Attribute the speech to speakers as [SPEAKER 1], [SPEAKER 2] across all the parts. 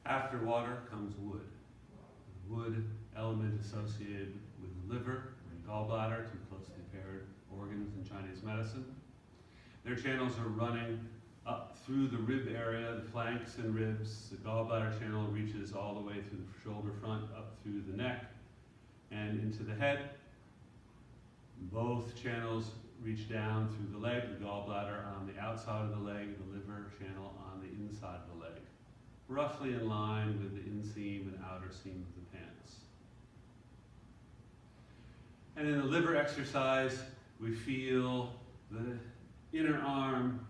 [SPEAKER 1] After water comes wood. The wood element associated with the liver and gallbladder, two closely paired organs in Chinese medicine. Their channels are running up through the rib area, the flanks and ribs. The gallbladder channel reaches all the way through the shoulder front, up through the neck, and into the head. Both channels reach down through the leg, the gallbladder on the outside of the leg, the liver channel on the inside of the leg, roughly in line with the inseam and outer seam of the pants. And in the liver exercise, we feel the inner arm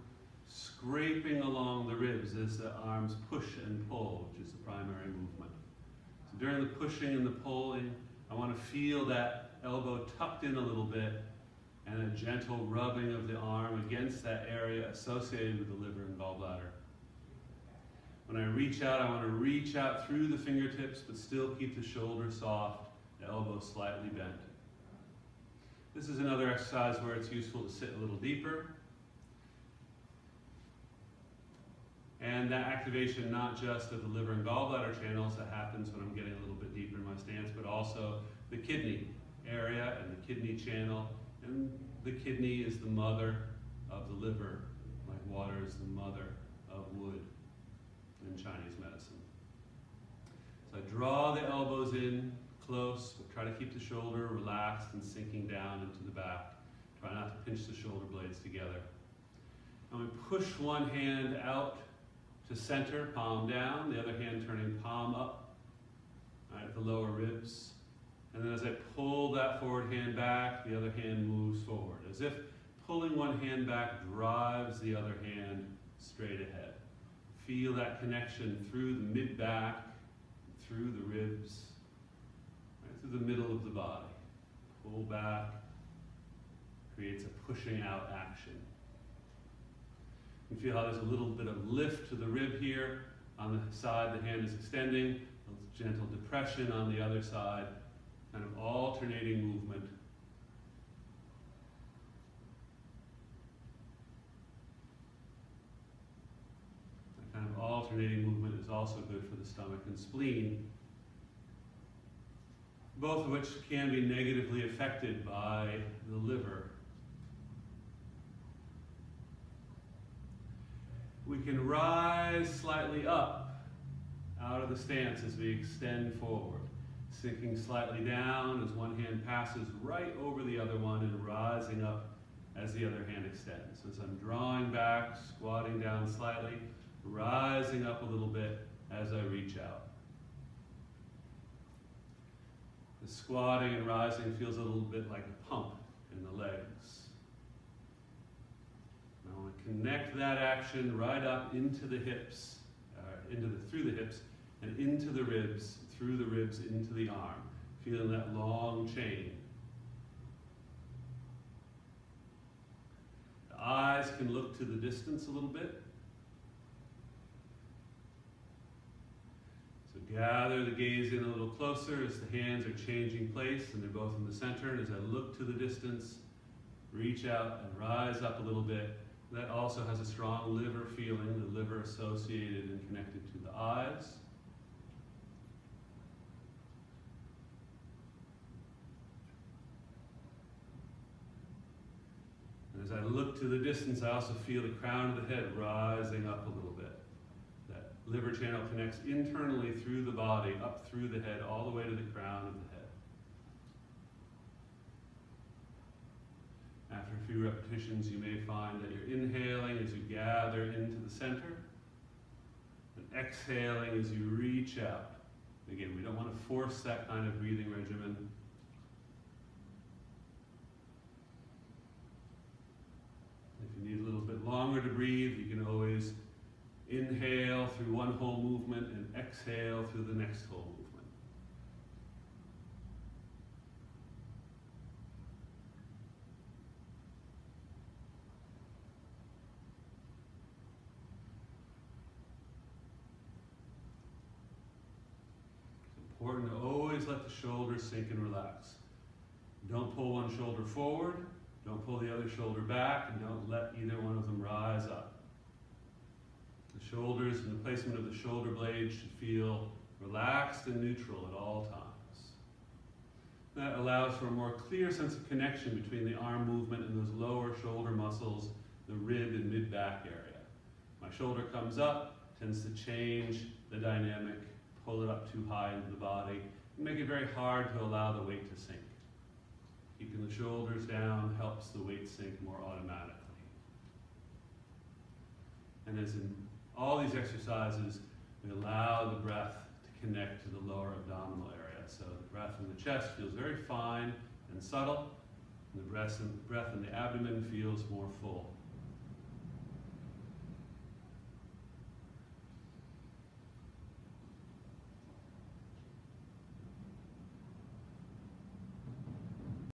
[SPEAKER 1] scraping along the ribs as the arms push and pull, which is the primary movement. So during the pushing and the pulling, I want to feel that elbow tucked in a little bit and a gentle rubbing of the arm against that area associated with the liver and gallbladder. When I reach out, I want to reach out through the fingertips, but still keep the shoulder soft, the elbow slightly bent. This is another exercise where it's useful to sit a little deeper. And that activation, not just of the liver and gallbladder channels, that happens when I'm getting a little bit deeper in my stance, but also the kidney area and the kidney channel. And the kidney is the mother of the liver, like water is the mother of wood in Chinese medicine. So I draw the elbows in close, but try to keep the shoulder relaxed and sinking down into the back. Try not to pinch the shoulder blades together. And we push one hand out to center, palm down, the other hand turning palm up, right, at the lower ribs. And then as I pull that forward hand back, the other hand moves forward, as if pulling one hand back drives the other hand straight ahead. Feel that connection through the mid-back, through the ribs, right, through the middle of the body. Pull back, creates a pushing out action. You can feel how there's a little bit of lift to the rib here. On the side the hand is extending, a gentle depression on the other side, kind of alternating movement. That kind of alternating movement is also good for the stomach and spleen, both of which can be negatively affected by the liver. We can rise slightly up out of the stance as we extend forward, sinking slightly down as one hand passes right over the other one and rising up as the other hand extends. So as I'm drawing back, squatting down slightly, rising up a little bit as I reach out. The squatting and rising feels a little bit like a pump in the legs. I want to connect that action right up into the hips, through the hips, and into the ribs, through the ribs, into the arm. Feeling that long chain. The eyes can look to the distance a little bit. So gather the gaze in a little closer as the hands are changing place and they're both in the center. And as I look to the distance, reach out and rise up a little bit. That also has a strong liver feeling, the liver associated and connected to the eyes. And as I look to the distance, I also feel the crown of the head rising up a little bit. That liver channel connects internally through the body, up through the head, all the way to the crown of the head. After a few repetitions, you may find that you're inhaling as you gather into the center, and exhaling as you reach out. Again, we don't want to force that kind of breathing regimen. If you need a little bit longer to breathe, you can always inhale through one whole movement and exhale through the next whole movement. Important to always let the shoulders sink and relax. Don't pull one shoulder forward, don't pull the other shoulder back, and don't let either one of them rise up. The shoulders and the placement of the shoulder blades should feel relaxed and neutral at all times. That allows for a more clear sense of connection between the arm movement and those lower shoulder muscles, the rib and mid-back area. My shoulder comes up, tends to change the dynamic, pull it up too high into the body, and make it very hard to allow the weight to sink. Keeping the shoulders down helps the weight sink more automatically. And as in all these exercises, we allow the breath to connect to the lower abdominal area. So the breath in the chest feels very fine and subtle, and the breath in the abdomen feels more full.